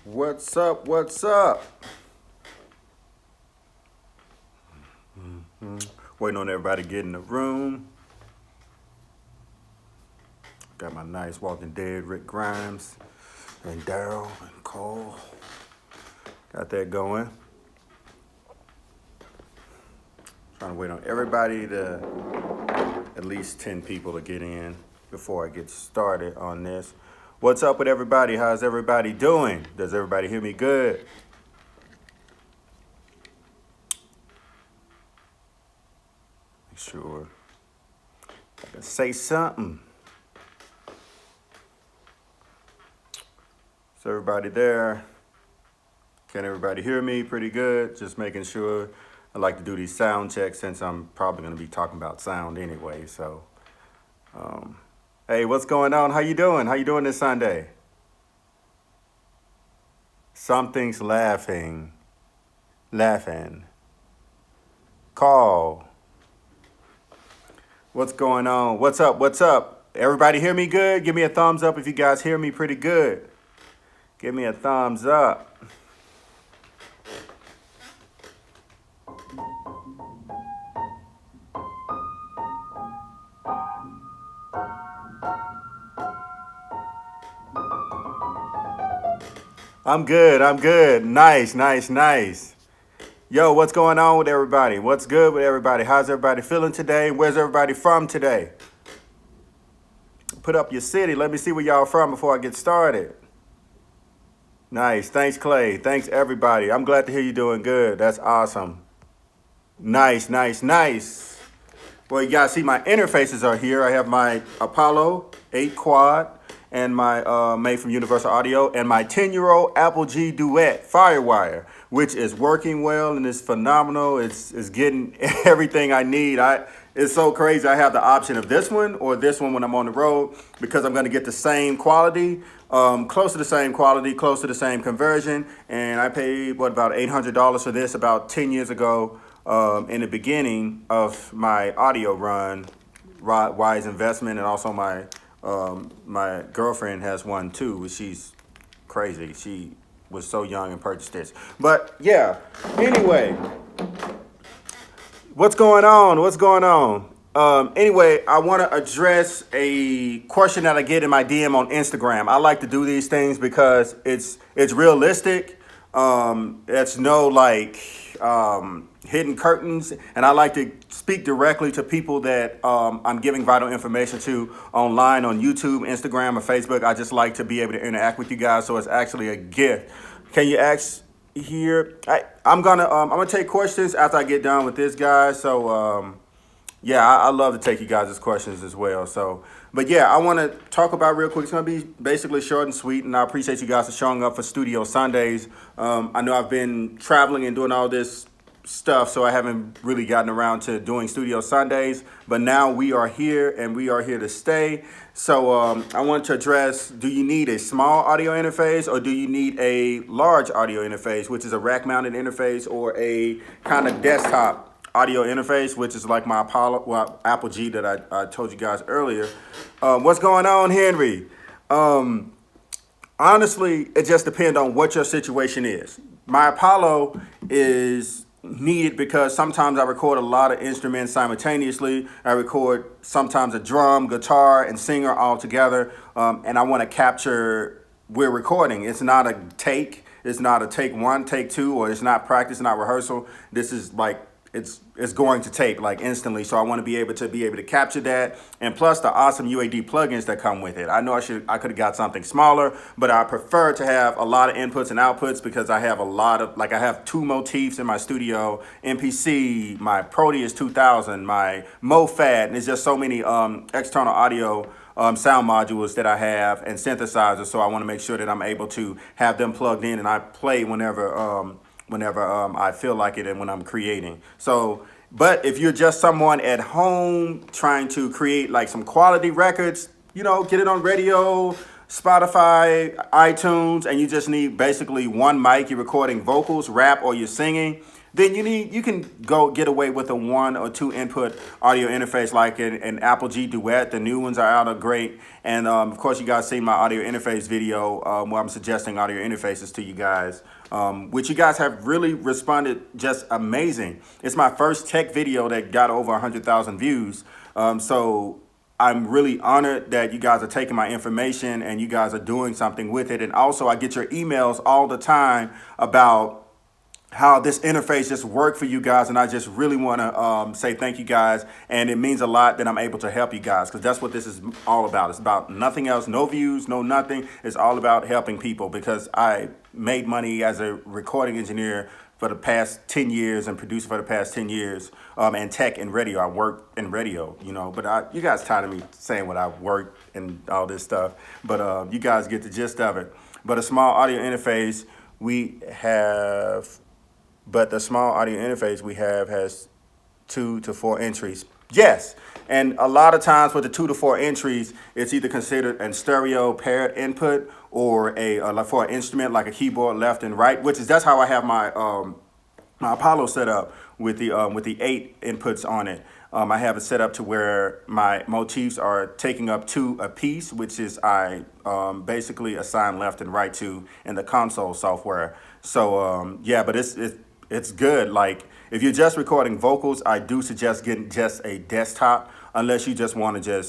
What's up? What's up? Waiting on everybody to get in the room. Got my nice Walking Dead Rick Grimes and Daryl and Cole. Got that going. Trying to wait on everybody to at least 10 people to get in before I get started on this. What's up with everybody? How's everybody doing? Does everybody hear me good? Make sure I can say something. Is everybody there? Can everybody hear me pretty good? Just making sure. I like to do these sound checks since I'm probably going to be talking about sound anyway. So, hey, what's going on? How you doing? How you doing this Sunday? Something's laughing. Call. What's going on? What's up? What's up? Everybody hear me good? Give me a thumbs up if you guys hear me pretty good. Give me a thumbs up. I'm good. Nice. Yo, what's going on with everybody? What's good with everybody? How's everybody feeling today? Where's everybody from today? Put up your city. Let me see where y'all from before I get started. Nice. Thanks, Clay. Thanks, everybody. I'm glad to hear you doing good. That's awesome. Nice. Well, you guys see my interfaces are here. I have my Apollo 8 quad and my made from Universal Audio and my 10-year-old Apple G Duet Firewire, which is working well and is phenomenal. It's getting everything I need. It's so crazy. I have the option of this one or this one when I'm on the road because I'm going to get the same quality, close to the same quality, close to the same conversion. And I paid, about $800 for this about 10 years ago in the beginning of my audio run, wise investment, and also my girlfriend has one too. She's crazy. She was so young and purchased this. But yeah, anyway, what's going on? Anyway, I want to address a question that I get in my DM on Instagram. I like to do these things because it's realistic. It's no hidden curtains, and I like to speak directly to people that I'm giving vital information to online on YouTube, Instagram, or Facebook. I just like to be able to interact with you guys, so it's actually a gift. Can you ask here? I'm gonna take questions after I get done with this, guys. So yeah, I love to take you guys' questions as well. So, but yeah, I want to talk about real quick. It's going to be basically short and sweet, and I appreciate you guys for showing up for Studio Sundays. I know I've been traveling and doing all this stuff, so I haven't really gotten around to doing Studio Sundays, but now we are here and we are here to stay. So I want to address, do you need a small audio interface or do you need a large audio interface, which is a rack mounted interface or a kind of desktop audio interface, which is like my Apple G that I told you guys earlier. What's going on, Henry? Honestly, it just depends on what your situation is. My Apollo is needed because sometimes I record a lot of instruments simultaneously. I record sometimes a drum, guitar, and singer all together, and I want to capture, we're recording. It's not a take. It's not a take one, take two, or it's not practice, not rehearsal. This is like, it's going to tape like instantly, so I want to be able to capture that, and plus the awesome UAD plugins that come with it. I know I could have got something smaller, but I prefer to have a lot of inputs and outputs because I have a lot of, I have two motifs in my studio, MPC, my Proteus 2000, my MoFat, and there's just so many external audio sound modules that I have and synthesizers, so I want to make sure that I'm able to have them plugged in and I play whenever I feel like it and when I'm creating. So, but if you're just someone at home trying to create like some quality records, get it on radio, Spotify, iTunes, and you just need basically one mic, you're recording vocals, rap, or you're singing, then you can go get away with a 1 or 2 input audio interface like an Apple G Duet. The new ones are out, are great. And of course, you guys see my audio interface video where I'm suggesting audio interfaces to you guys, which you guys have really responded just amazing. It's my first tech video that got over 100,000 views. So I'm really honored that you guys are taking my information and you guys are doing something with it. And also, I get your emails all the time about how this interface just worked for you guys, and I just really want to say thank you guys, and it means a lot that I'm able to help you guys, because that's what this is all about. It's about nothing else, no views, no nothing. It's all about helping people, because I made money as a recording engineer for the past 10 years and producer for the past 10 years, and tech and radio. I worked in radio, you know, but you guys tired of me saying what I worked and all this stuff, but you guys get the gist of it. But a small audio interface we have the small audio interface we have has 2 to 4 entries. Yes, and a lot of times with the 2 to 4 entries, it's either considered a stereo paired input or like for an instrument like a keyboard left and right, that's how I have my my Apollo set up with the 8 inputs on it. I have it set up to where my motifs are taking up 2 a piece, which is I basically assign left and right to in the console software. So yeah, but it's good. Like, if you're just recording vocals, I do suggest getting just a desktop, unless you just want to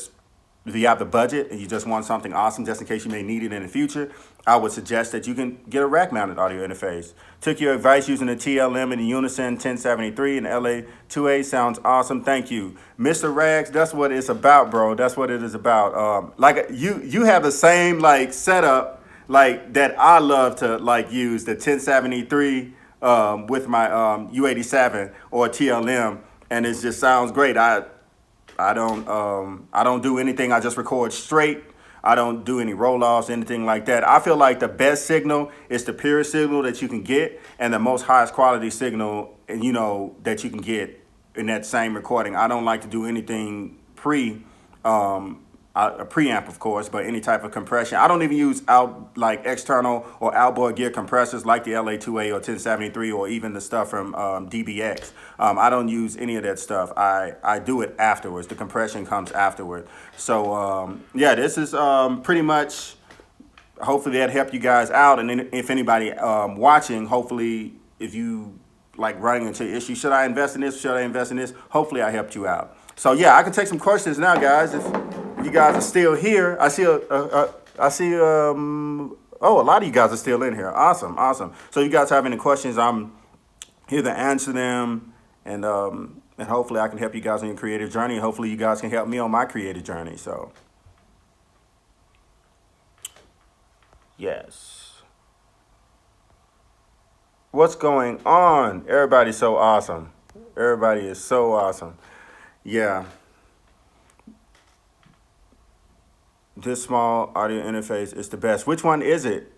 if you have the budget and you just want something awesome just in case you may need it in the future. I would suggest that you can get a rack-mounted audio interface. Took your advice using the TLM and the Unison 1073 and LA2A. Sounds awesome. Thank you. Mr. Rags, that's what it's about, bro. That's what it is about. Like, you have the same like setup like that I love to like use, the 1073 with my U87 or TLM, and it just sounds great. I don't do anything. I just record straight. I don't do any roll-offs, anything like that. I feel like the best signal is the purest signal that you can get, and the most highest quality signal, you know, that you can get in that same recording. I don't like to do anything a preamp, of course, but any type of compression. I don't even use like external or outboard gear compressors like the LA2A or 1073 or even the stuff from DBX. I don't use any of that stuff. I do it afterwards. The compression comes afterward. So yeah, this is pretty much, hopefully that helped you guys out. And then if anybody watching, hopefully if you like running into issues, should I invest in this? Should I invest in this? Hopefully I helped you out. So yeah, I can take some questions now, guys. If you guys are still here, I see a lot of you guys are still in here. Awesome. So you guys have any questions, I'm here to answer them, and hopefully I can help you guys on your creative journey. And hopefully you guys can help me on my creative journey. So yes. What's going on? Everybody's so awesome. Everybody is so awesome. Yeah. This small audio interface is the best. Which one is it?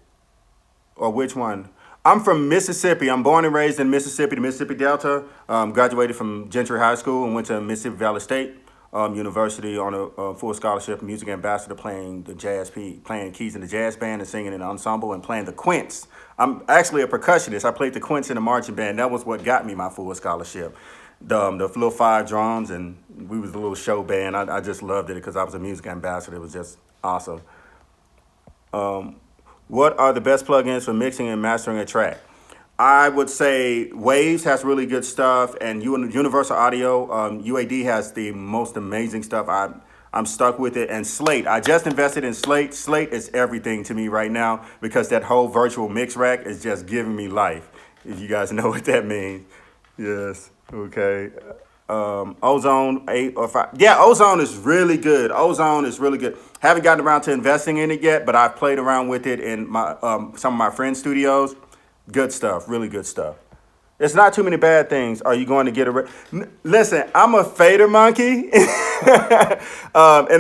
Or which one? I'm from Mississippi. I'm born and raised in Mississippi, the Mississippi Delta. Graduated from Gentry High School and went to Mississippi Valley State University on a full scholarship, music ambassador, playing keys in the jazz band and singing in the ensemble and playing the quints. I'm actually a percussionist. I played the quints in the marching band. That was what got me my full scholarship. The little 5 drums, and we was a little show band. I just loved it because I was a music ambassador. It was just awesome. What are the best plugins for mixing and mastering a track? I would say Waves has really good stuff, and Universal Audio, UAD has the most amazing stuff. I'm stuck with it. And Slate, I just invested in Slate. Slate is everything to me right now because that whole virtual mix rack is just giving me life, if you guys know what that means. Yes. Okay. Ozone 8 or 5. Yeah, Ozone is really good. Ozone is really good. Haven't gotten around to investing in it yet, but I've played around with it in my some of my friends' studios. Good stuff. Really good stuff. It's not too many bad things. Are you going to get listen, I'm a fader monkey. And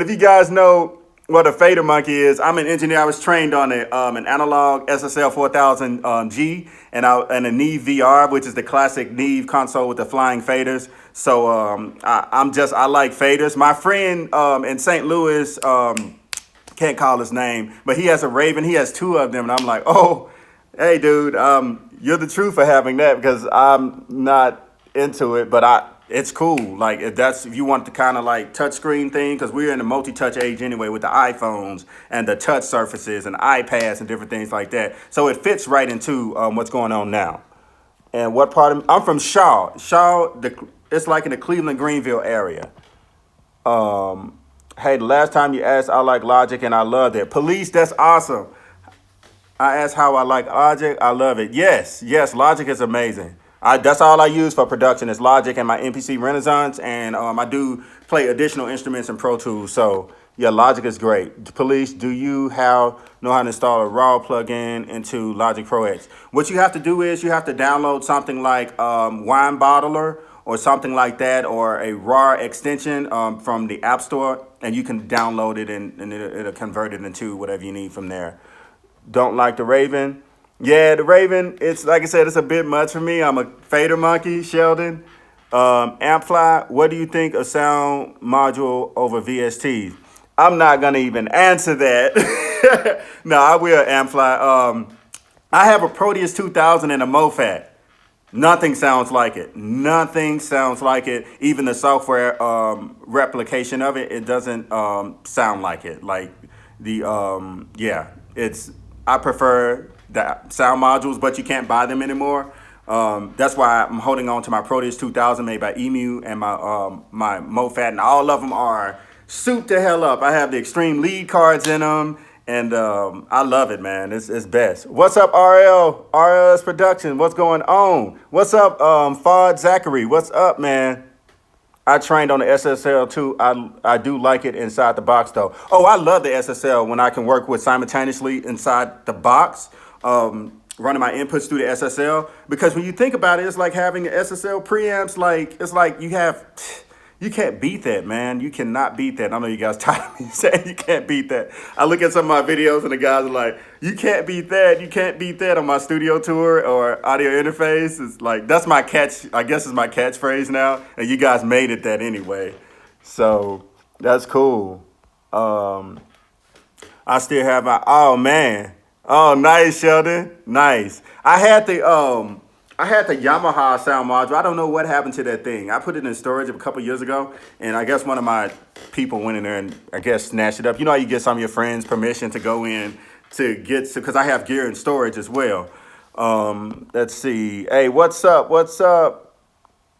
if you guys know what a fader monkey is, I'm an engineer. I was trained on an analog SSL 4000G and a Neve VR, which is the classic Neve console with the flying faders. So I like faders. My friend in St. Louis, can't call his name, but he has a Raven. He has 2 of them, and I'm like, oh, hey, dude, You're the truth for having that because I'm not into it, but it's cool. Like if you want the kind of like touchscreen thing, because we're in the multi-touch age anyway with the iPhones and the touch surfaces and iPads and different things like that. So it fits right into what's going on now. And what part of I'm from Shaw. It's like in the Cleveland Greenville area. Hey, the last time you asked, I like Logic and I loved it. Police, that's awesome. I asked how I like Logic. I love it. Yes, Logic is amazing. That's all I use for production is Logic and my MPC Renaissance, and I do play additional instruments and Pro Tools. So yeah, Logic is great. Police, do you know how to install a RAW plugin into Logic Pro X? What you have to do is you have to download something like Wine Bottler or something like that, or a RAW extension from the App Store, and you can download it and it'll convert it into whatever you need from there. Don't like the Raven. Yeah, the Raven, it's like I said, it's a bit much for me. I'm a fader monkey, Sheldon. Ampfly, what do you think of sound module over VSTs? I'm not going to even answer that. No, I will Ampfly. I have a Proteus 2000 and a MoFat. Nothing sounds like it. Nothing sounds like it. Even the software replication of it, it doesn't sound like it. Like I prefer the sound modules, but you can't buy them anymore. That's why I'm holding on to my Proteus 2000 made by Emu and my MoFat, and all of them are souped the hell up. I have the extreme lead cards in them, and I love it, man. It's best. What's up, RLS Production? What's going on? What's up, Fod Zachary? What's up, man? I trained on the SSL too. I do like it inside the box though. Oh, I love the SSL when I can work with simultaneously inside the box, running my inputs through the SSL. Because when you think about it, it's like having SSL preamps. Like it's like you can't beat that, man. You cannot beat that. I know you guys tired of me saying you can't beat that. I look at some of my videos and the guys are like, you can't beat that. You can't beat that on my studio tour or audio interface. It's like, that's my catch, I guess is my catchphrase now. And you guys made it that anyway. So that's cool. I still have oh man. Oh, nice, Sheldon. Nice. I had the Yamaha sound module. I don't know what happened to that thing. I put it in storage a couple years ago, and I guess one of my people went in there and I guess snatched it up. You know how you get some of your friends' permission to go in to get, because I have gear in storage as well. Let's see. Hey, what's up? What's up?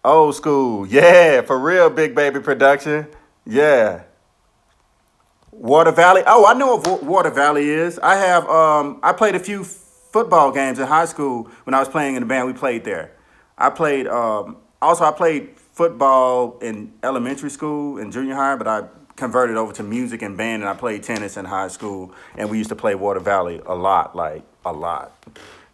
Old school. Yeah, for real, Big Baby Production. Yeah. Water Valley. Oh, I know what Water Valley is. I played a few football games in high school when I was playing in the band. We played there. I played football in elementary school and junior high, but I converted over to music and band, and I played tennis in high school, and we used to play Water Valley a lot, like a lot.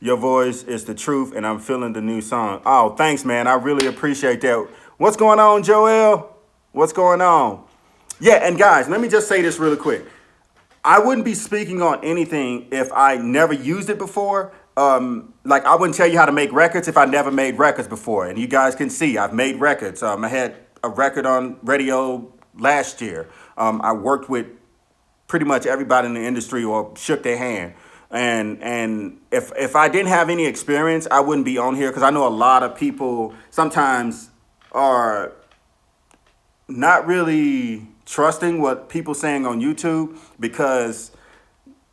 Your voice is the truth, and I'm feeling the new song. Oh, thanks, man. I really appreciate that. What's going on, Joel? What's going on? Yeah, and guys, let me just say this really quick. I wouldn't be speaking on anything if I never used it before. Like I wouldn't tell you how to make records if I never made records before. And you guys can see I've made records. I had a record on radio last year. I worked with pretty much everybody in the industry or shook their hand. And if I didn't have any experience, I wouldn't be on here because I know a lot of people sometimes are not really trusting what people saying on YouTube because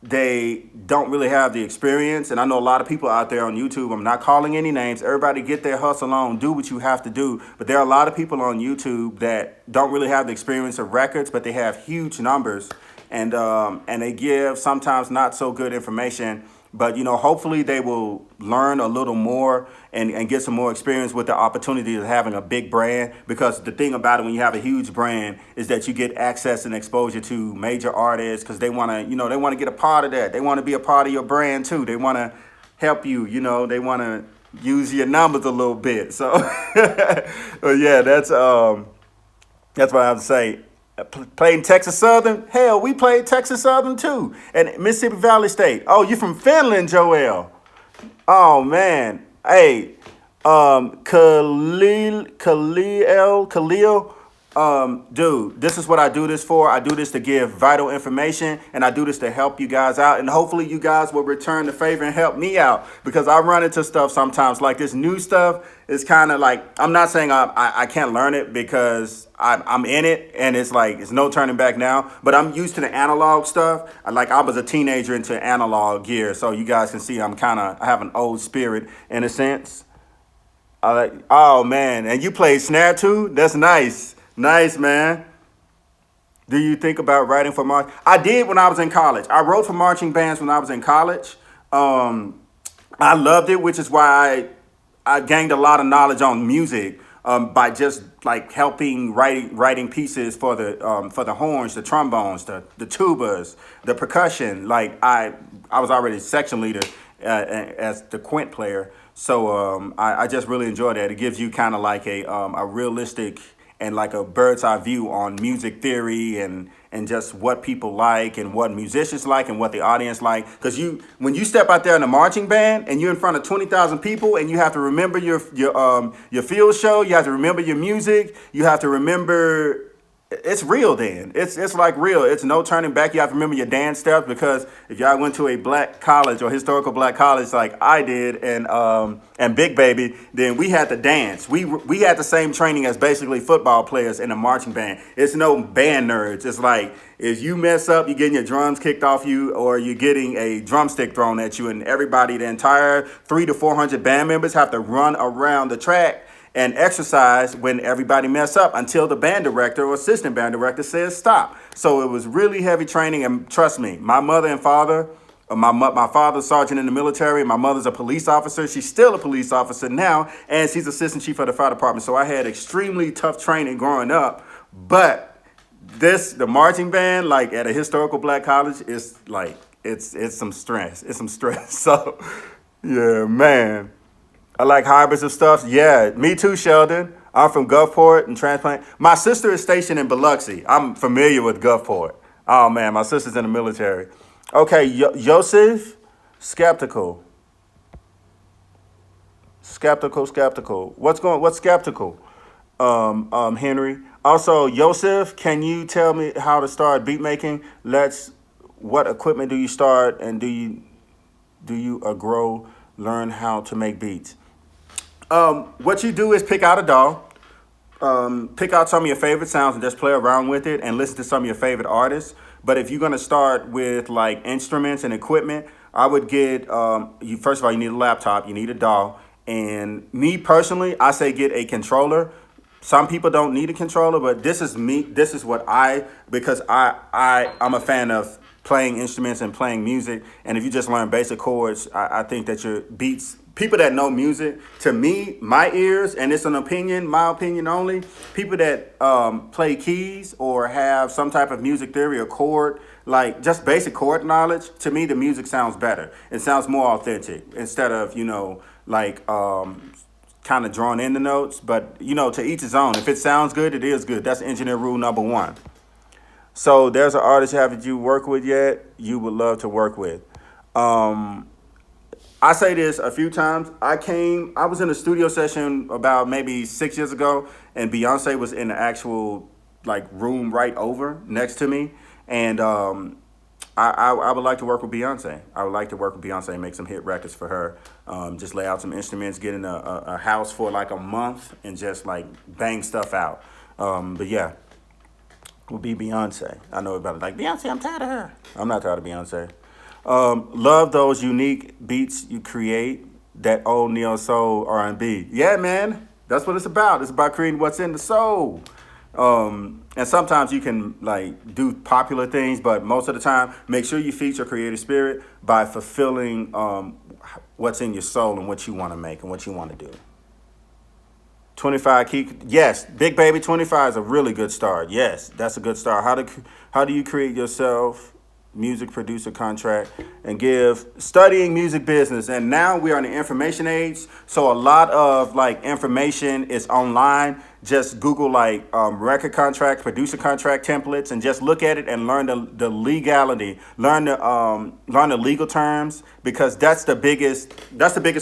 they don't really have the experience. And I know a lot of people out there on YouTube, I'm not calling any names, everybody get their hustle on, do what you have to do. But there are a lot of people on YouTube that don't really have the experience of records, but they have huge numbers and they give sometimes not so good information. But, you know, hopefully they will learn a little more and get some more experience with the opportunity of having a big brand. Because the thing about it, when you have a huge brand, is that you get access and exposure to major artists because they want to, you know, they want to get a part of that. They want to be a part of your brand, too. They want to help you, you know, they want to use your numbers a little bit. So, yeah, that's what I have to say. Played in Texas Southern? Hell, we played Texas Southern too. And Mississippi Valley State. Oh, you from Finland, Joel. Oh, man. Hey, Khalil, Dude, this is what I do this for. I do this to give vital information, and I do this to help you guys out. And hopefully you guys will return the favor and help me out, because I run into stuff sometimes like this new stuff is kind of like, I'm not saying I can't learn it, because I'm in it and it's like, it's no turning back now, but I'm used to the analog stuff. I was a teenager into analog gear. So you guys can see I have an old spirit in a sense. Oh man, and you play snare too? That's nice. Nice, man. Do you think about writing for march? I did when I was in college. I wrote for marching bands when I was in college. I loved it, which is why I gained a lot of knowledge on music, by just like helping writing pieces for the horns, the trombones, the tubas, the percussion. Like I was already section leader as the quint player, so I just really enjoy that. It gives you kind of like a realistic and like a bird's eye view on music theory and just what people like and what musicians like and what the audience like. Because when you step out there in a marching band and you're in front of 20,000 people and you have to remember your field show, you have to remember your music, you have to remember. It's real then. It's like real. It's no turning back. You have to remember your dance steps, because if y'all went to a black college or historical black college like I did and Big Baby, then we had to dance. We had the same training as basically football players in a marching band. It's no band nerds. It's like if you mess up, you're getting your drums kicked off you, or you're getting a drumstick thrown at you, and everybody, the entire 300 to 400 band members have to run around the track and exercise when everybody mess up until the band director or assistant band director says stop. So it was really heavy training, and trust me, my mother and father, my father's sergeant in the military, my mother's a police officer. She's still a police officer now, and she's assistant chief of the fire department. So I had extremely tough training growing up, but the marching band, like at a historical black college, is like, it's some stress. It's some stress. So yeah, man. I like hybrids of stuff. Yeah, me too, Sheldon. I'm from Gulfport and transplant. My sister is stationed in Biloxi. I'm familiar with Gulfport. Oh man, my sister's in the military. Okay, Joseph, skeptical. What's skeptical? Henry. Also, Joseph, can you tell me how to start beat making? What equipment do you start, and do you learn how to make beats? What you do is pick out a DAW, pick out some of your favorite sounds and just play around with it and listen to some of your favorite artists. But if you're gonna start with like instruments and equipment, I would get first of all, you need a laptop, you need a DAW, and me personally, I say get a controller. Some people don't need a controller, but this is me. This is what because I'm a fan of playing instruments and playing music. And if you just learn basic chords, I think that your beats, people that know music, to me, my ears, and it's my opinion only, people that play keys or have some type of music theory or chord, like just basic chord knowledge, to me, the music sounds better. It sounds more authentic instead of, kind of drawn in the notes. But, to each his own. If it sounds good, it is good. That's engineer rule number one. So there's an artist haven't you worked with yet you would love to work with. I say this a few times. I was in a studio session about maybe 6 years ago, and Beyonce was in the actual like room right over next to me. And I would like to work with Beyonce. I would like to work with Beyonce and make some hit records for her. Just lay out some instruments, get in a house for like a month, and just like bang stuff out. But yeah, will be Beyonce. I know everybody like, Beyonce, I'm tired of her. I'm not tired of Beyonce. Love those unique beats you create, that old neo soul R&B. Yeah, man, that's what it's about. It's about creating what's in the soul. And sometimes you can like do popular things, but most of the time, make sure you feature creative spirit by fulfilling what's in your soul and what you want to make and what you want to do. 25 key, yes, Big Baby 25 is a really good start. Yes, that's a good start. How do you create yourself music producer contract and studying music business? And now we are in the information age, so a lot of like information is online. just Google like record contract, producer contract templates, and just look at it and learn the legality, learn the legal terms, because that's the biggest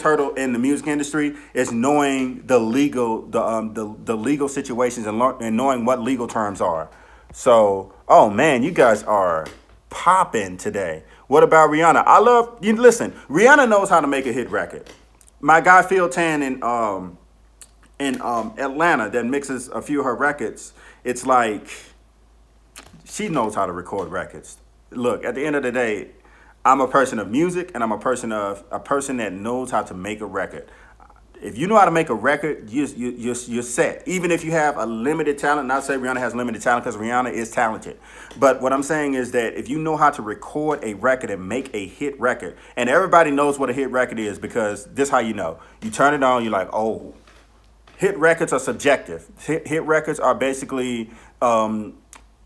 hurdle in the music industry is knowing the legal situations and knowing what legal terms are. So, oh man, you guys are popping today. What about Rihanna? I love you. Listen, Rihanna knows how to make a hit record. My guy Phil Tan in Atlanta that mixes a few of her records. It's like she knows how to record records. Look, at the end of the day, I'm a person of music, and I'm a person that knows how to make a record. If you know how to make a record, you're set. Even if you have a limited talent, not say Rihanna has limited talent because Rihanna is talented. But what I'm saying is that if you know how to record a record and make a hit record, and everybody knows what a hit record is because this is how you know. You turn it on, you're like, oh, hit records are subjective. Hit records are basically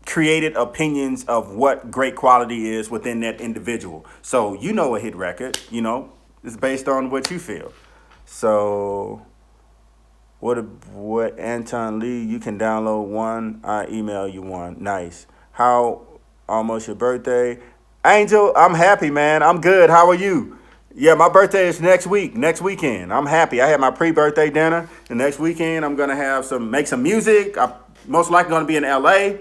created opinions of what great quality is within that individual. So you know a hit record, is based on what you feel. So what Anton Lee, you can download one. I email you one. Nice. How almost your birthday? Angel, I'm happy, man. I'm good. How are you? Yeah, my birthday is next weekend. I'm happy. I had my pre-birthday dinner. The next weekend, I'm gonna make some music. I'm most likely gonna be in LA,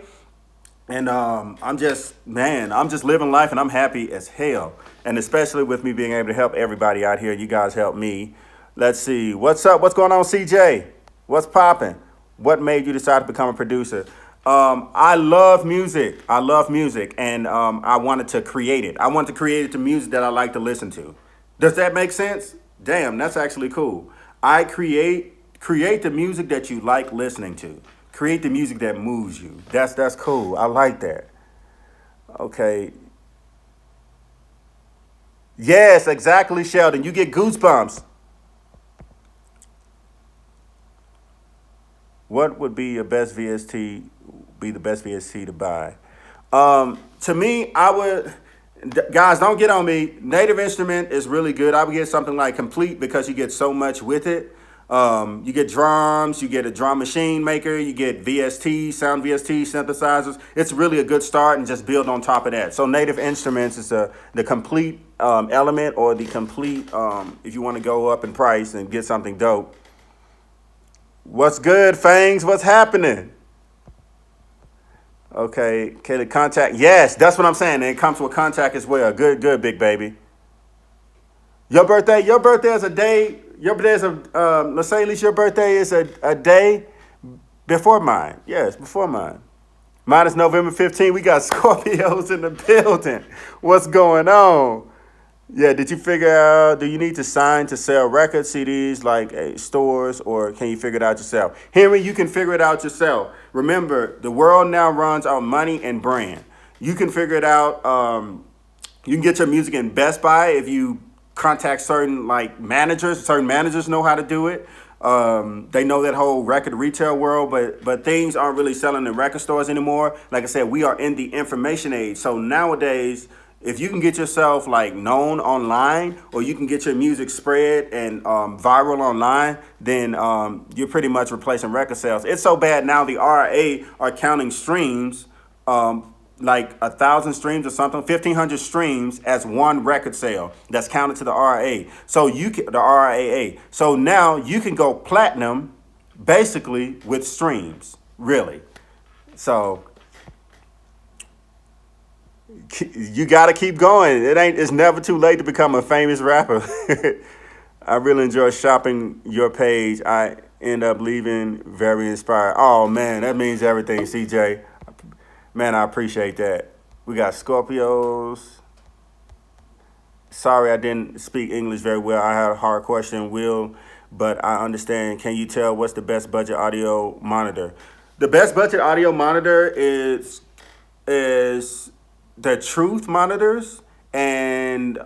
and I'm just living life, and I'm happy as hell. And especially with me being able to help everybody out here. You guys help me. Let's see. What's up? What's going on, CJ? What's popping? What made you decide to become a producer? I love music. And I wanted to create it. I wanted to create it to music that I like to listen to. Does that make sense? Damn, that's actually cool. I create the music that you like listening to. Create the music that moves you. That's cool. I like that. Okay. Yes, exactly, Sheldon. You get goosebumps. What would be your best VST? Be the best VST to buy? To me, I would. Guys, don't get on me. Native Instrument is really good. I would get something like Complete because you get so much with it. You get drums, you get a drum machine maker, you get VST, sound VST, synthesizers. It's really a good start and just build on top of that. So Native Instruments is the complete element, or the complete, if you want to go up in price and get something dope. What's good, Fangs? What's happening? Okay, the contact. Yes, that's what I'm saying. And it comes with contact as well. Good, big baby. Your birthday is a day. Your birthday is let's say at least your birthday is a day before mine. Yes, before mine. Mine is November 15th. We got Scorpios in the building. What's going on? Yeah, did you figure out, do you need to sign to sell records, CDs, like stores, or can you figure it out yourself? Henry, you can figure it out yourself. Remember, the world now runs on money and brand. You can figure it out. You can get your music in Best Buy if you contact certain managers. Certain managers know how to do it. They know that whole record retail world, but things aren't really selling in record stores anymore. Like I said, we are in the information age. So nowadays, if you can get yourself known online, or you can get your music spread and viral online, then you're pretty much replacing record sales. It's so bad now the RA are counting streams, like 1,000 streams or something, 1,500 streams as one record sale. That's counted to the RA. So the RAA. So now you can go platinum, basically with streams, really. So you got to keep going. It's never too late to become a famous rapper. I really enjoy shopping your page. I end up leaving very inspired. Oh man, that means everything, CJ. Man, I appreciate that. We got Scorpios. Sorry, I didn't speak English very well. I had a hard question, Will, but I understand. Can you tell what's the best budget audio monitor? The best budget audio monitor is the Truth monitors, and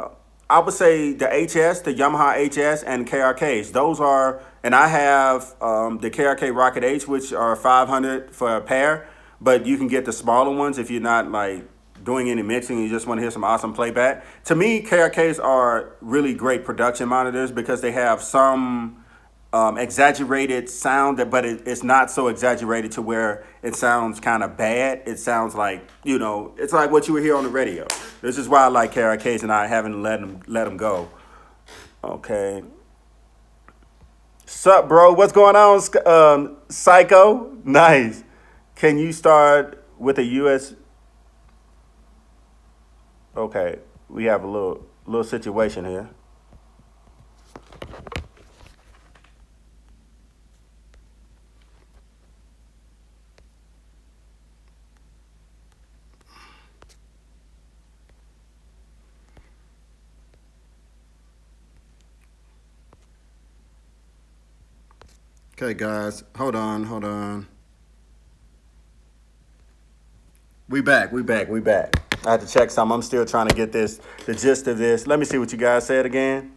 I would say the HS, the Yamaha HS, and KRKs. Those are, and I have the KRK Rocket H, which are 500 for a pair, but you can get the smaller ones if you're not doing any mixing and you just want to hear some awesome playback. To me, KRKs are really great production monitors because they have some exaggerated sound, but it's not so exaggerated to where it sounds kind of bad. It sounds like, it's like what you would hear on the radio. This is why I like Case, and I haven't let him go. Okay. Sup, bro? What's going on, Psycho? Nice. Can you start with a US? Okay, we have a little situation here. Okay, guys, hold on, hold on. We back. I had to check something. I'm still trying to get the gist of this. Let me see what you guys said again.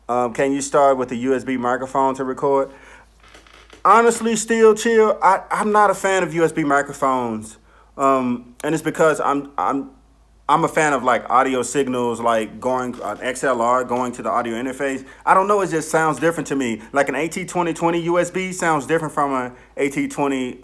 Can you start with a USB microphone to record? Honestly, still chill. I'm not a fan of USB microphones, and it's because I'm a fan of like audio signals, like going XLR, going to the audio interface. I don't know, it just sounds different to me. Like an AT2020 USB sounds different from an AT20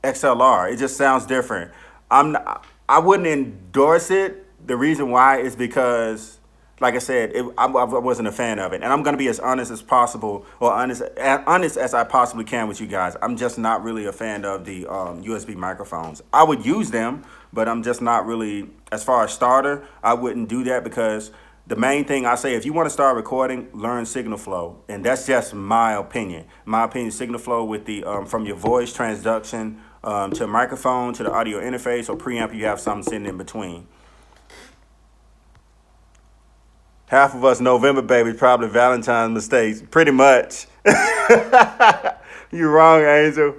XLR. It just sounds different. I wouldn't endorse it. The reason why is because, like I said, I wasn't a fan of it, and I'm gonna be as honest as possible, or honest as I possibly can with you guys. I'm just not really a fan of the USB microphones. I would use them, but I'm just not really, as far as starter, I wouldn't do that because the main thing I say, if you want to start recording, learn signal flow, and that's just my opinion. My opinion, signal flow with the from your voice transduction to a microphone to the audio interface or preamp, you have something sitting in between. Half of us November babies probably Valentine's mistakes. Pretty much. You're wrong, Angel.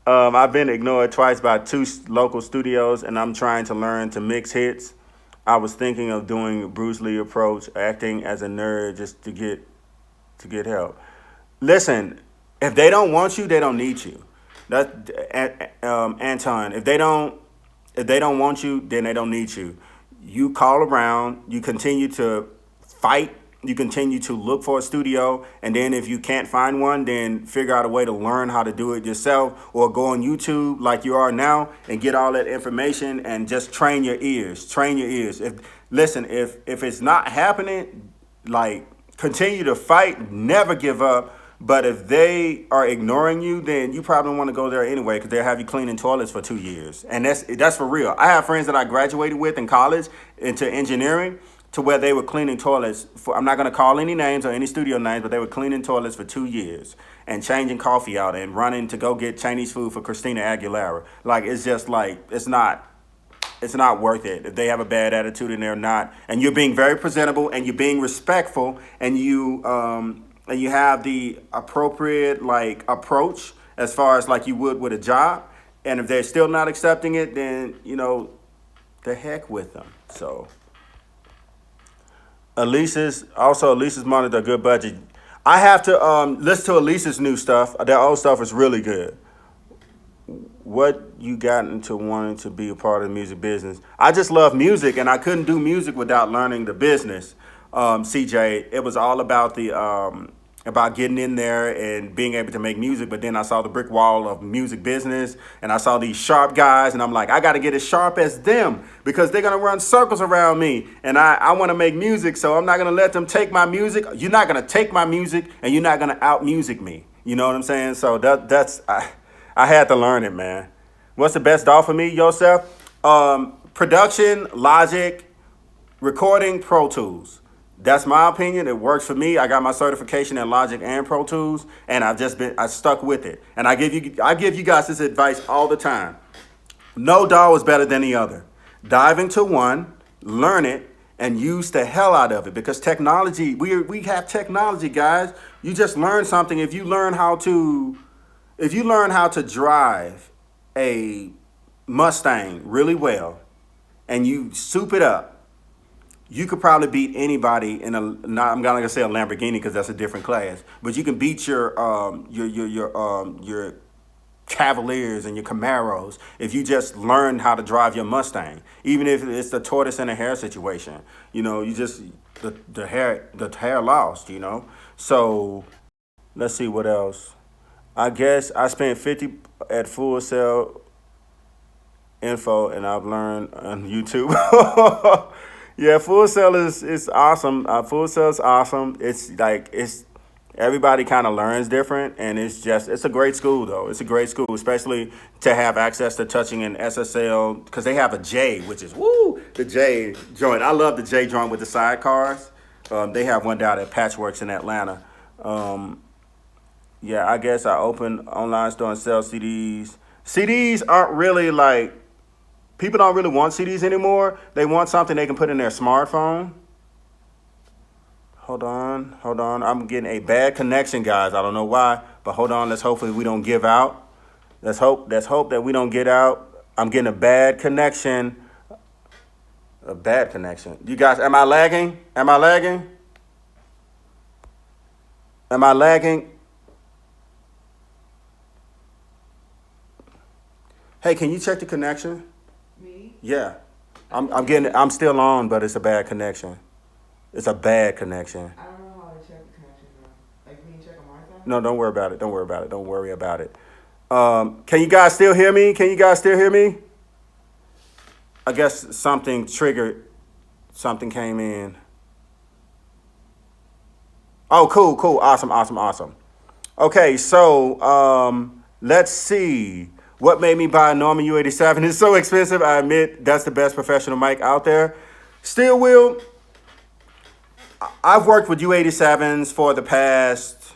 I've been ignored twice by two local studios, and I'm trying to learn to mix hits. I was thinking of doing Bruce Lee approach, acting as a nerd just to get help. Listen, if they don't want you, they don't need you. Anton. If they don't want you, then they don't need you. You call around, you continue to fight, you continue to look for a studio, and then if you can't find one, then figure out a way to learn how to do it yourself, or go on YouTube like you are now and get all that information and just train your ears. Train your ears. If it's not happening, like, continue to fight, never give up. But if they are ignoring you, then you probably want to go there anyway because they'll have you cleaning toilets for 2 years. And that's for real. I have friends that I graduated with in college into engineering to where they were cleaning toilets for, I'm not going to call any names or any studio names, but they were cleaning toilets for 2 years and changing coffee out and running to go get Chinese food for Christina Aguilera. Like, it's just like, it's not worth it. If they have a bad attitude and they're not, and you're being very presentable and you're being respectful and you have the appropriate like approach as far as like you would with a job, and if they're still not accepting it, then the heck with them. So Elise's monitor a good budget. I have to listen to Elise's new stuff. Their old stuff is really good. What you got into wanting to be a part of the music business? I just love music, and I couldn't do music without learning the business. CJ, it was all about about getting in there and being able to make music, but then I saw the brick wall of music business, and I saw these sharp guys, and I'm like, I got to get as sharp as them because they're going to run circles around me, and I want to make music, so I'm not going to let them take my music. You're not going to take my music, and you're not going to out-music me. You know what I'm saying? So I had to learn it, man. What's the best DAW for me, Yosef? Production, Logic, recording, Pro Tools. That's my opinion. It works for me. I got my certification in Logic and Pro Tools, and I stuck with it. And I give you guys this advice all the time. No DAW is better than the other. Dive into one, learn it, and use the hell out of it, because technology, we have technology, guys. You just learn something. If you learn how to drive a Mustang really well and you soup it up, you could probably beat anybody in I'm not gonna say a Lamborghini because that's a different class, but you can beat your Cavaliers and your Camaros if you just learn how to drive your Mustang. Even if it's the tortoise and the hare situation, you know, you just the hair lost, you know. So let's see what else. I guess I spent 50 at Full Sail Info, and I've learned on YouTube. Yeah, Full Sail is awesome. Full Sail is awesome. It's like it's everybody kind of learns different, and it's a great school though. It's a great school, especially to have access to touching and SSL because they have a J, which is woo the J joint. I love the J joint with the sidecars. They have one down at Patchworks in Atlanta. Yeah, I guess I open online store and sell CDs. CDs aren't really like people don't really want CDs anymore. They want something they can put in their smartphone. Hold on. I'm getting a bad connection, guys. I don't know why, but hold on. Let's hopefully we don't give out. Let's hope that we don't get out. I'm getting a bad connection. A bad connection. You guys, am I lagging? Am I lagging? Am I lagging? Hey, can you check the connection? Me? Yeah. I'm still on, but it's a bad connection. It's a bad connection. I don't know how to check the connection though. Like, can you check on my side? No, don't worry about it. Don't worry about it. Can you guys still hear me? I guess something triggered. Something came in. Oh, cool. Awesome. Okay, so let's see. What made me buy a Norman U87? It's so expensive. I admit that's the best professional mic out there. Steel wheel. I've worked with U87s for the past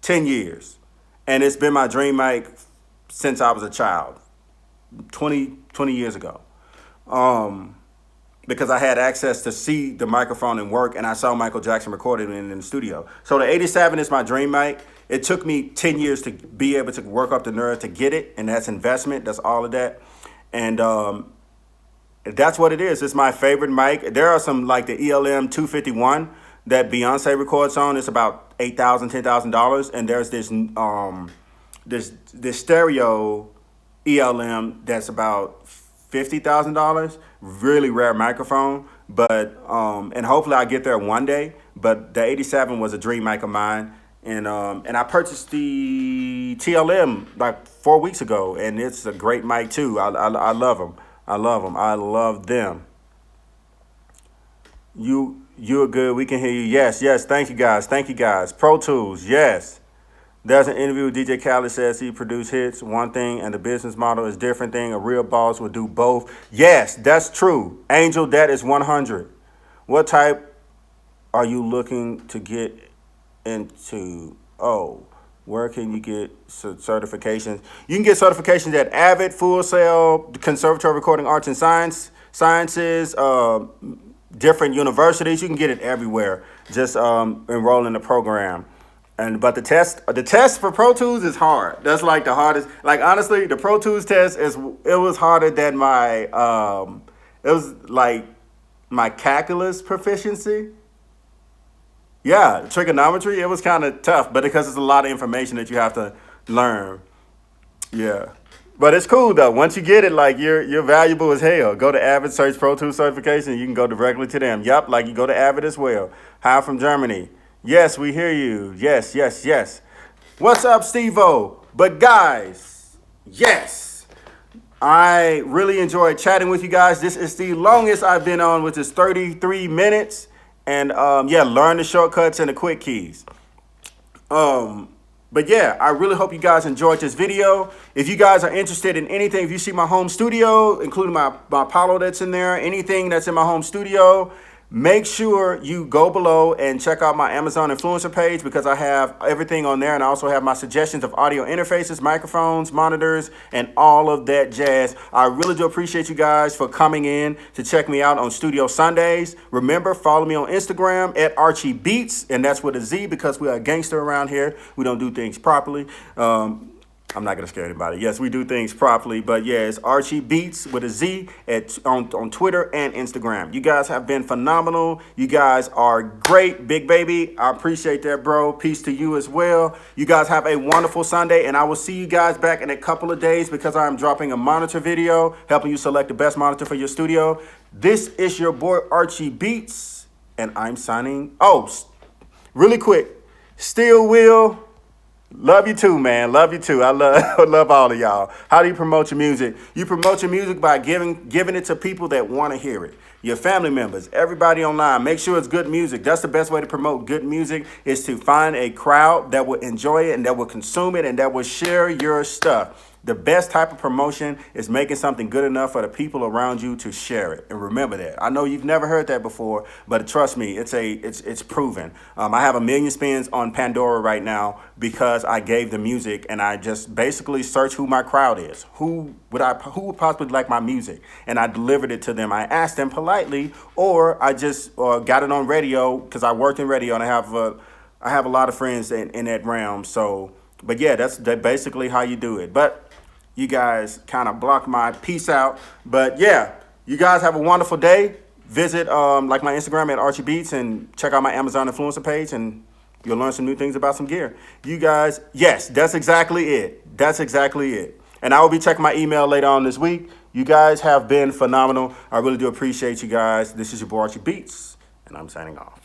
10 years, and it's been my dream mic since I was a child, 20 years ago, because I had access to see the microphone and work, and I saw Michael Jackson recorded in the studio. So the 87 is my dream mic. It took me 10 years to be able to work up the nerve to get it, and that's investment. That's all of that. And that's what it is. It's my favorite mic. There are some like the ELM 251 that Beyonce records on. It's about $8,000, $10,000. And there's this stereo ELM that's about $50,000. Really rare microphone. But and hopefully I get there one day. But the 87 was a dream mic of mine. And I purchased the TLM like 4 weeks ago, and it's a great mic too. I love them. I love them. You're good. We can hear you. Yes. Thank you guys. Pro Tools. Yes. There's an interview with DJ Khaled says he produced hits, one thing, and the business model is different thing. A real boss would do both. Yes, that's true. Angel, that is 100. What type are you looking to get into? Oh, where can you get certifications? You can get certifications at Avid, Full Sail, Conservatory Recording Arts and Sciences, different universities. You can get it everywhere. Just enroll in the program. But the test for Pro Tools is hard. That's like the hardest. Like honestly, the Pro Tools test was harder than my it was like my calculus proficiency. Yeah, trigonometry, it was kind of tough, but because it's a lot of information that you have to learn. Yeah. But it's cool though. Once you get it, like you're valuable as hell. Go to Avid, search Pro Tools certification. You can go directly to them. Yup, like you go to Avid as well. Hi from Germany. Yes, we hear you. Yes. What's up, Steve-O? But guys, yes. I really enjoyed chatting with you guys. This is the longest I've been on, which is 33 minutes. And learn the shortcuts and the quick keys. But yeah, I really hope you guys enjoyed this video. If you guys are interested in anything, if you see my home studio, including my Apollo that's in there, anything that's in my home studio, make sure you go below and check out my Amazon influencer page because I have everything on there, and I also have my suggestions of audio interfaces, microphones, monitors, and all of that jazz. I really do appreciate you guys for coming in to check me out on Studio Sundays. Remember, follow me on Instagram at Archie Beatz, and that's with a Z because we are a gangster around here. We don't do things properly. I'm not gonna scare anybody. Yes, we do things properly, but yeah, it's Archie Beatz with a Z on Twitter and Instagram. You guys have been phenomenal. You guys are great, big baby. I appreciate that, bro. Peace to you as well. You guys have a wonderful Sunday, and I will see you guys back in a couple of days because I'm dropping a monitor video helping you select the best monitor for your studio. This is your boy Archie Beatz, and I'm signing. Oh, really quick, Steel Wheel. Love you too, man. Love you too. I love all of y'all. How do you promote your music? You promote your music by giving it to people that want to hear it. Your family members, everybody online. Make sure it's good music. That's the best way to promote good music is to find a crowd that will enjoy it and that will consume it and that will share your stuff. The best type of promotion is making something good enough for the people around you to share it. And remember that. I know you've never heard that before, but trust me, it's proven. I have 1 million spins on Pandora right now because I gave the music and I just basically searched who my crowd is. Who would possibly like my music? And I delivered it to them. I asked them politely, or I just got it on radio because I worked in radio and I have a lot of friends in that realm. So, but yeah, that's basically how you do it. But you guys kind of block my peace out. But yeah, you guys have a wonderful day. Visit like my Instagram at Archie Beatz and check out my Amazon influencer page and you'll learn some new things about some gear. You guys, yes, that's exactly it. That's exactly it. And I will be checking my email later on this week. You guys have been phenomenal. I really do appreciate you guys. This is your boy Archie Beatz, and I'm signing off.